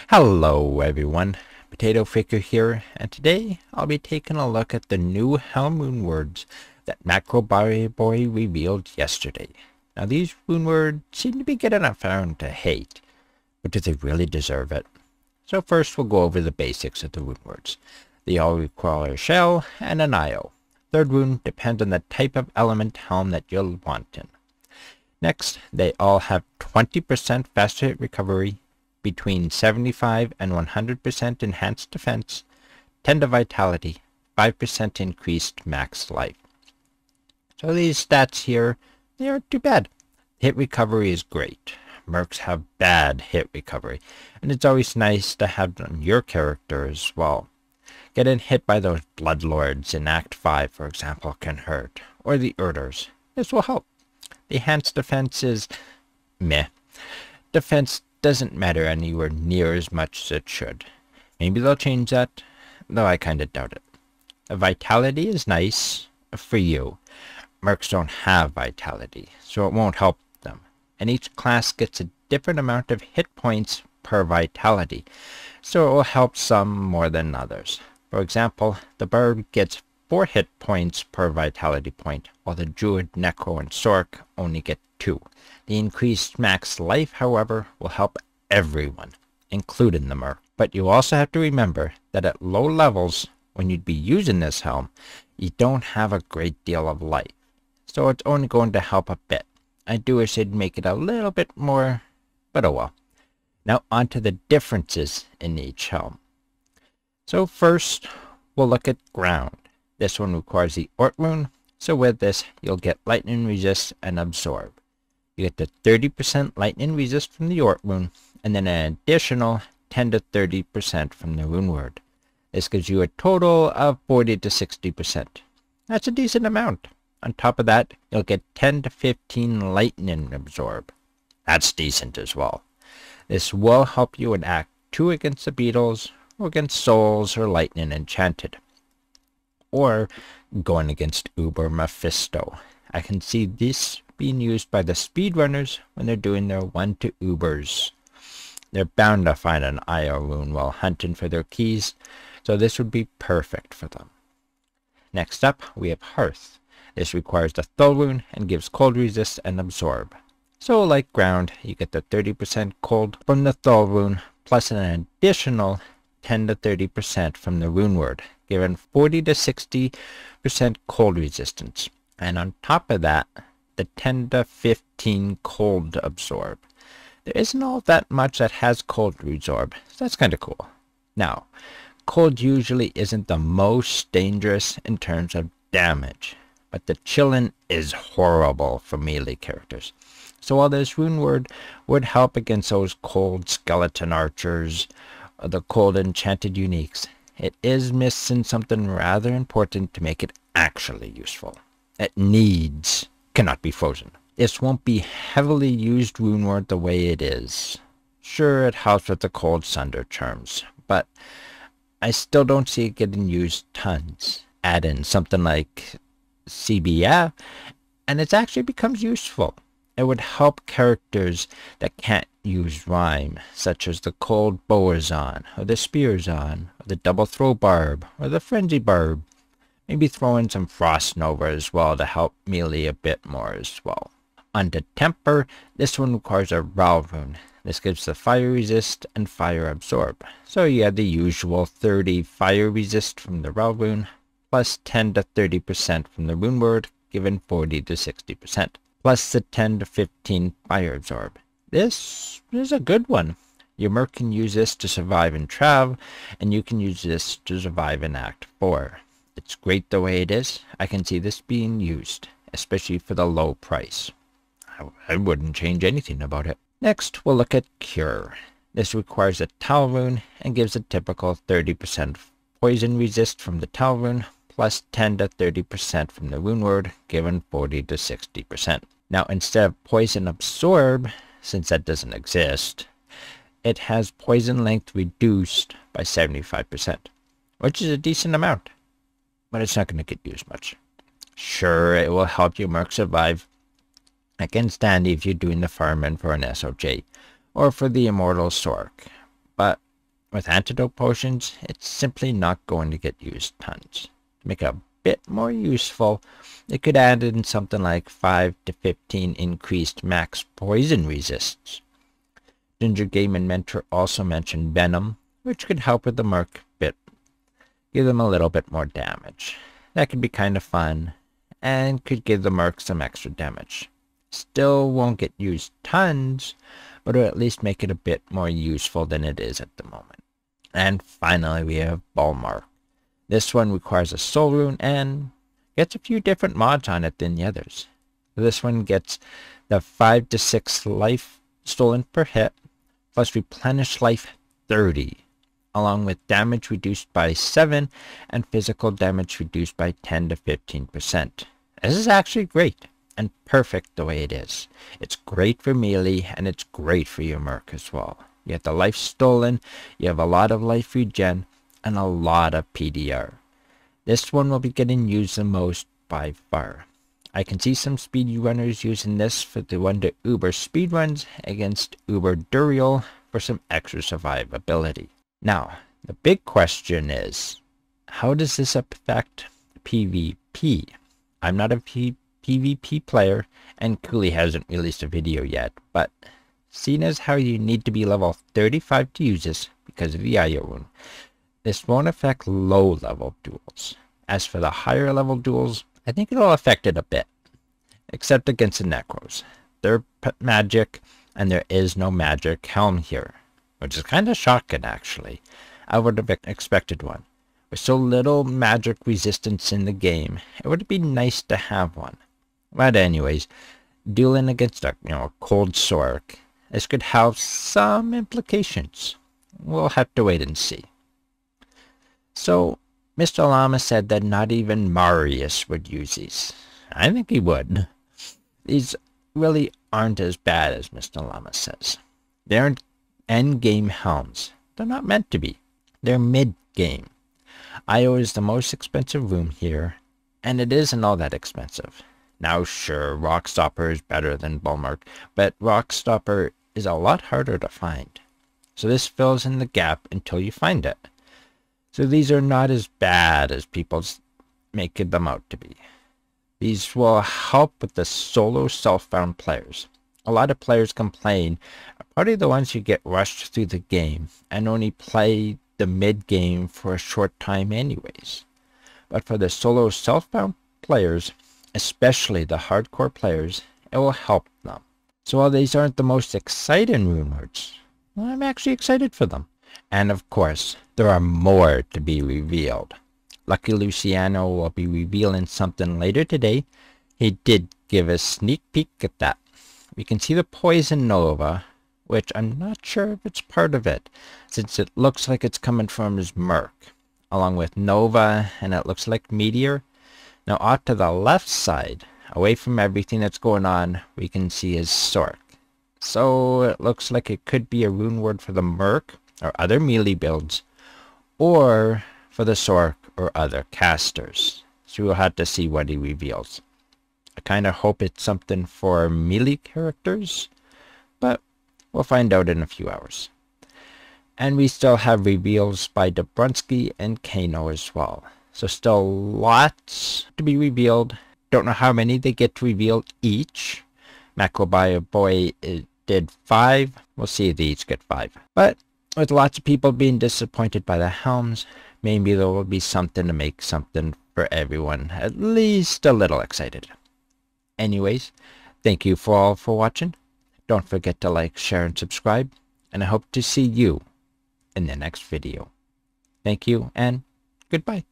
Hello everyone, Potato Faker here, and today I'll be taking a look at the new Helm Runewords that MacroBioBoi revealed yesterday. Now these Runewords seem to be getting a found to hate, but do they really deserve it? So first we'll go over the basics of the Runewords. They all require a shell and an IO. Third rune depends on the type of element helm that you'll want in. Next, they all have 20% faster hit recovery, between 75 and 100% enhanced defense, 10 to vitality, 5% increased max life. So these stats here, they aren't too bad. Hit recovery is great. Mercs have bad hit recovery, and it's always nice to have on your character as well. Getting hit by those bloodlords in Act 5, for example, can hurt, or the Urders. This will help. The enhanced defense is meh. Defense doesn't matter anywhere near as much as it should. Maybe they'll change that, though I kinda doubt it. The vitality is nice for you. Mercs don't have vitality, so it won't help them. And each class gets a different amount of hit points per vitality, so it will help some more than others. For example, the Bard gets 4 hit points per vitality point, while the Druid, Necro, and Sorc only get 2. The increased max life, however, will help everyone, including the Merc. But you also have to remember that at low levels, when you'd be using this helm, you don't have a great deal of life, so it's only going to help a bit. I do wish they'd make it a little bit more, but oh well. Now on to the differences in each helm. So first, we'll look at ground. This one requires the Ort rune, so with this, you'll get lightning resist and absorb. You get the 30% lightning resist from the Ort rune, and then an additional 10 to 30% from the rune word. This gives you a total of 40 to 60%. That's a decent amount. On top of that, you'll get 10 to 15 lightning absorb. That's decent as well. This will help you in Act 2 against the beetles, or against souls or lightning enchanted, or going against Uber Mephisto. I can see this being used by the speedrunners when they're doing their 1-to Ubers. They're bound to find an IO rune while hunting for their keys, so this would be perfect for them. Next up, we have Hearth. This requires the Thull rune and gives cold resist and absorb. So like ground, you get the 30% cold from the Thull rune, plus an additional 10 to 30% from the rune word, giving 40 to 60% cold resistance. And on top of that, the 10 to 15 cold absorb. There isn't all that much that has cold absorb, so that's kind of cool. Now, cold usually isn't the most dangerous in terms of damage, but the chillin' is horrible for melee characters. So while this rune word would help against those cold skeleton archers, or the cold enchanted uniques, it is missing something rather important to make it actually useful. It cannot be frozen. This won't be heavily used rune word the way it is. Sure, it helps with the cold sunder charms, but I still don't see it getting used tons. Add in something like CBF, and it actually becomes useful. It would help characters that can't use rhyme, such as the Cold Boazon, or the Spearzon, or the Double Throw Barb, or the Frenzy Barb. Maybe throw in some Frost Nova as well to help melee a bit more as well. On to Temper, this one requires a Ral rune. This gives the fire resist and fire absorb. So you have the usual 30 fire resist from the Ral rune, plus 10 to 30% from the rune word, giving 40 to 60%. Plus the 10 to 15 fire absorb. This is a good one. Your Merc can use this to survive in Trav, and you can use this to survive in Act 4. It's great the way it is. I can see this being used, especially for the low price. I wouldn't change anything about it. Next, we'll look at Cure. This requires a Tal rune and gives a typical 30% poison resist from the Tal rune, plus 10 to 30% from the rune word, giving 40 to 60%. Now, instead of poison absorb, since that doesn't exist, it has poison length reduced by 75%, which is a decent amount, but it's not going to get used much. Sure, it will help your Merc survive against Dandy if you're doing the farming for an SOJ, or for the Immortal Sorc, but with antidote potions, it's simply not going to get used tons. To make it a bit more useful, it could add in something like 5 to 15 increased max poison resists. Ginger Game and Mentor also mentioned Venom, which could help with the Merc a bit, give them a little bit more damage. That could be kind of fun, and could give the Merc some extra damage. Still won't get used tons, but it'll at least make it a bit more useful than it is at the moment. And finally we have Bulmark. This one requires a soul rune and gets a few different mods on it than the others. This one gets the 5 to 6 life stolen per hit, plus replenish life 30, along with damage reduced by 7 and physical damage reduced by 10 to 15%. This is actually great and perfect the way it is. It's great for melee and it's great for your Merc as well. You have the life stolen, you have a lot of life regen, and a lot of PDR. This one will be getting used the most by far. I can see some speedrunners using this for the one to Uber speedruns against Uber Duriel for some extra survivability. Now, the big question is, how does this affect PvP? I'm not a PvP player, and Cooley hasn't released a video yet, but seeing as how you need to be level 35 to use this because of the Aya rune, this won't affect low-level duels. As for the higher-level duels, I think it'll affect it a bit, except against the Necros. They're magic, and there is no magic Helm here, which is kind of shocking, actually. I would have expected one. With so little magic resistance in the game, it would be nice to have one. But anyways, dueling against a cold Sork, this could have some implications. We'll have to wait and see. So, MrLlama said that not even Marius would use these. I think he would. These really aren't as bad as MrLlama says. They aren't end-game Helms. They're not meant to be. They're mid-game. Io is the most expensive rune here, and it isn't all that expensive. Now sure, Rockstopper is better than Bulmark, but Rockstopper is a lot harder to find. So this fills in the gap until you find it. So these are not as bad as people make them out to be. These will help with the solo self-found players. A lot of players complain, probably the ones who get rushed through the game and only play the mid-game for a short time anyways. But for the solo self-found players, especially the hardcore players, it will help them. So while these aren't the most exciting Runewords, I'm actually excited for them. And of course, there are more to be revealed. Lucky Luciano will be revealing something later today. He did give a sneak peek at that. We can see the Poison Nova, which I'm not sure if it's part of it, since it looks like it's coming from his Merc, along with Nova, and it looks like Meteor. Now off to the left side, away from everything that's going on, we can see his Sork. So it looks like it could be a rune word for the Merc or other melee builds, or for the Sork or other casters. So we'll have to see what he reveals. I kind of hope it's something for melee characters, but we'll find out in a few hours. And we still have reveals by Dobrunsky and Kano as well. So still lots to be revealed. Don't know how many they get revealed each. MacroBioBoi did 5. We'll see if they each get 5. But with lots of people being disappointed by the Helms, maybe there will be something to make something for everyone at least a little excited. Anyways, thank you all for watching. Don't forget to like, share, and subscribe. And I hope to see you in the next video. Thank you, and goodbye.